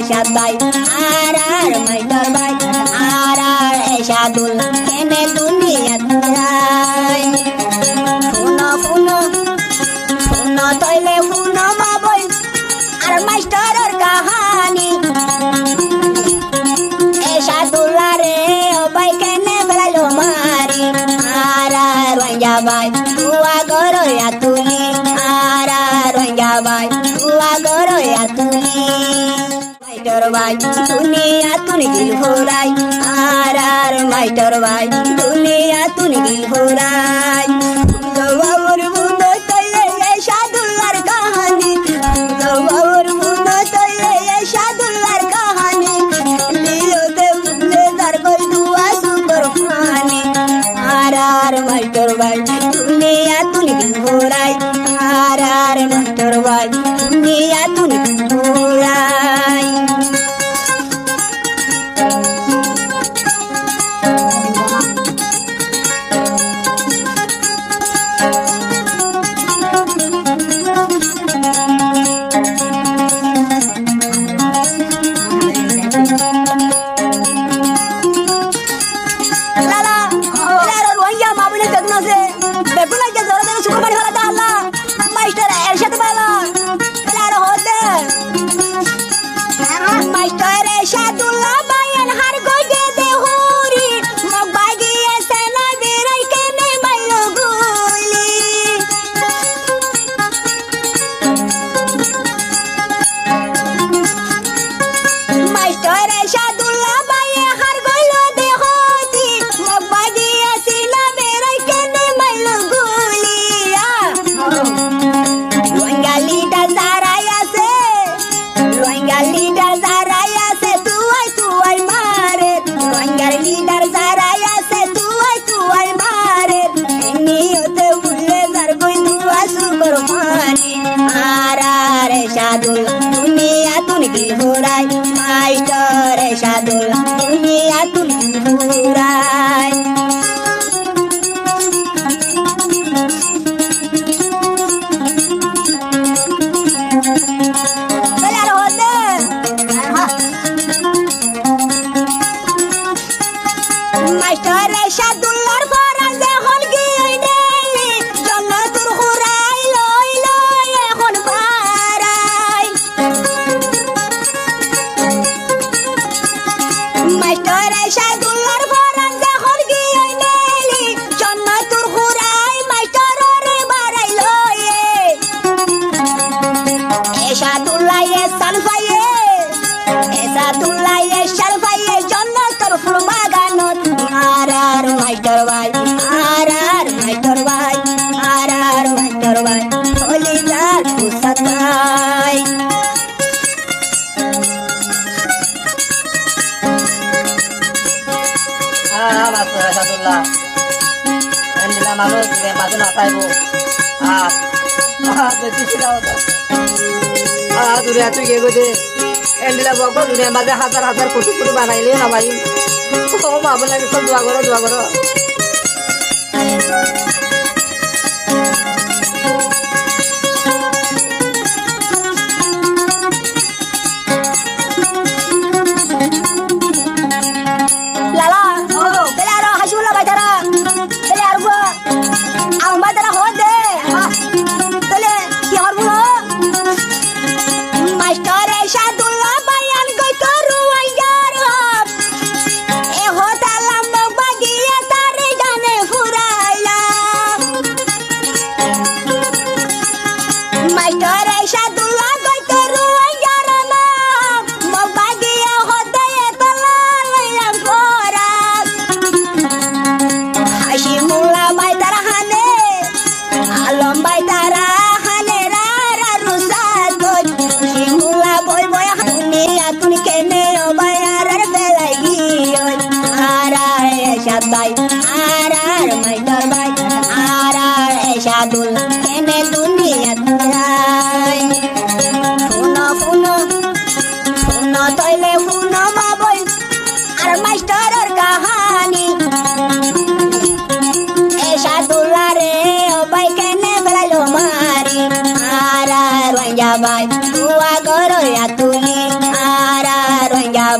এরশাদ ভাই আর মাস্টার ভাই আর এরশাদুল কেনে দুনিয়াত যায় শুনো শুনো শুনো তইলে শুনো মা বই আর মাস্টারের কাহানি এরশাদুল্লাহ রে ও ভাই কেনে বেলাইলো মারি আর রঞ্জা ভাই তুয়া গরো তুলি আর রঞ্জা ভাই তুয়া গরো তুলি মাস্টার ভাই দুনিয়া তুনি গিল ঘোরাই আর মাস্টার ভাই দুনিয়া তুনি গিল ঘোরাই বাবুর বুধ তৈলে এরশাদুল্লাহর কাহানি বাবুর বুধ তৈলে এরশাদুল্লাহর কাহানি লিওতে বুঝলে তার কই দুয়া সুন্দর ফানি আর মাস্টার ভাই দুনিয়া তুনি গিল ঘোরাই আর মাস্টার ভাই দুনিয়া তুনি গিল ঘোরাই দুনিয়া তুনি গিল ঘোরাই মাস্টার এরশাদুল দুনিয়া তুনি গিল ঘোরাই মাস্টার এরশাদুল্লাহর ফরাজ এখন গিয়ে জন্নতুর ঘোরাই লই লই এখন পারাই মাস্টার এরশাদুল্লাহর ফরাজ এখন গিয়ে জন্নতুর ঘোরাই মাস্টারের বাড়াই লই এরশাদুল্লাহ এসান পাইয়ে এরশাদুল্লাহ এসান পাইয়ে জন্নতুর ফুল বাগানত আর মাস্টার ভাই আর মাস্টার ভাই আর মাস্টার ভাই হলি যার কুসাত ভাই মাস্টার এরশাদুল্লাহ এন্ডিলা মানুষ মাঝে না পাইব দূরে তুই গিয়ে গেছে এন্ডিলা বকো দুনিয়া মাঝে হাজার হাজার কোটি কোটি বানাইলে না ভাই ও মা বলে সব দোয়া করো দোয়া করো লালা বেলা আর হাসিবুল্লাহ বাইতারা বেলা আর গো আমার বাইতারা হো দে তাহলে কি হরবো মাস্টার এরশাদুল্লাহ বায়ান কইতো রুয়াইয়ার হক এ হতালাম বাগিয়ে তারে জানে ফুরাইলা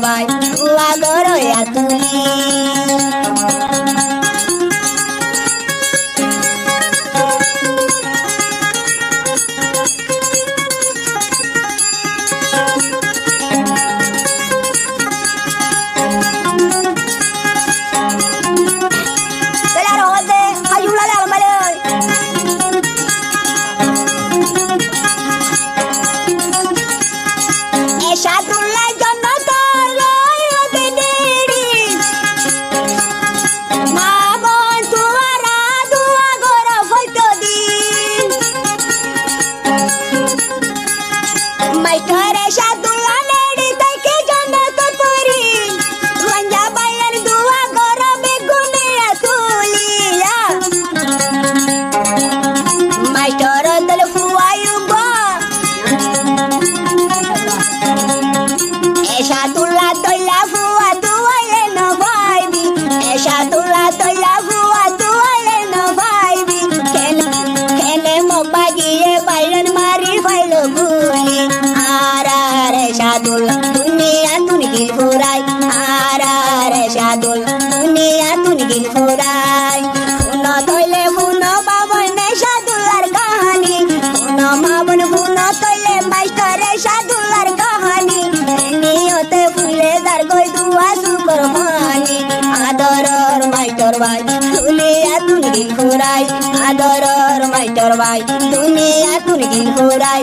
ভাই দুয়া গরয়া তুলি ভাই দুনিয়া তুন গিল ফুরাই আদরর মাইটর ভাই দুনিয়া তুন গিল ফুরাই